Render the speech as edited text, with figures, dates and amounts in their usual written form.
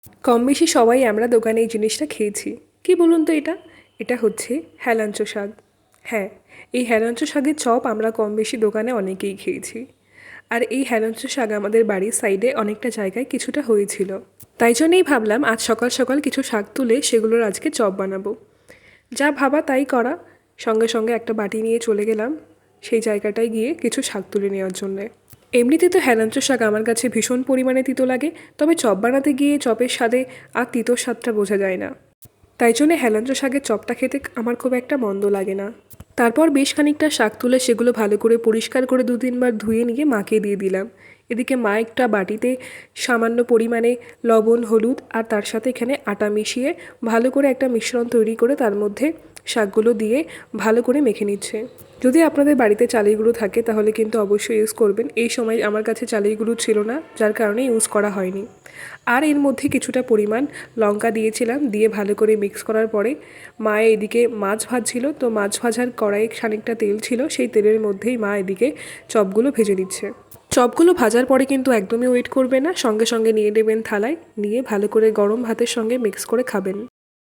কম বেশি সবাই আমরা দোকানে এই জিনিসটা খেয়েছি। কি বলুন তো এটা? এটা হচ্ছে হেলাঞ্চো শাক। হ্যাঁ, এই হেলাঞ্চো শাকের চপ আমরা কম বেশি দোকানে অনেকেই খেয়েছি। আর এই হেলাঞ্চো শাক আমাদের বাড়ির সাইডে অনেকটা জায়গায় কিছুটা হয়েছিল। তাই জন্যেই ভাবলাম আজ সকাল সকাল কিছু শাক তুলে সেগুলোর আজকে চপ বানাবো। যা ভাবা তাই করা। সঙ্গে সঙ্গে একটা বাটি নিয়ে চলে গেলাম সেই জায়গাটায় গিয়ে কিছু শাক তুলে নেওয়ার জন্যে। এমনিতে তো হেলাঞ্চো শাক আমার কাছে ভীষণ পরিমাণে তিতো লাগে, তবে চপ বানাতে গিয়ে চপের স্বাদে আর তিতোর স্বাদটা বোঝা যায় না। তাই জন্যে হেলাঞ্চো শাকের চপটা খেতে আমার খুব একটা মন্দ লাগে না। তারপর বেশ খানিকটা শাক তুলে সেগুলো ভালো করে পরিষ্কার করে 2-3 বার ধুয়ে নিয়ে মাকে দিয়ে দিলাম। এদিকে মা একটা বাটিতে সামান্য পরিমাণে লবণ, হলুদ আর তার সাথে এখানে আটা মিশিয়ে ভালো করে একটা মিশ্রণ তৈরি করে তার মধ্যে শাকগুলো দিয়ে ভালো করে মেখে নিচ্ছে। যদি আপনাদের বাড়িতে চালের গুঁড়ো থাকে তাহলে কিন্তু অবশ্যই ইউজ করবেন। এই সময় আমার কাছে চালের গুঁড়ো ছিল না, যার কারণে ইউজ করা হয়নি। আর এর মধ্যে কিছুটা পরিমাণ লঙ্কা দিয়েছিলাম, দিয়ে ভালো করে মিক্স করার পরে মা এদিকে মাছ ভাজছিল, তো মাছ ভাজার কড়াইয়ে খানিকটা তেল ছিল, সেই তেলের মধ্যেই মা এদিকে চপগুলো ভেজে দিচ্ছে। চপগুলো ভাজার পরে কিন্তু একদমই ওয়েট করবে না, সঙ্গে সঙ্গে নিয়ে নেবেন থালায়, নিয়ে ভালো করে গরম ভাতের সঙ্গে মিক্স করে খাবেন।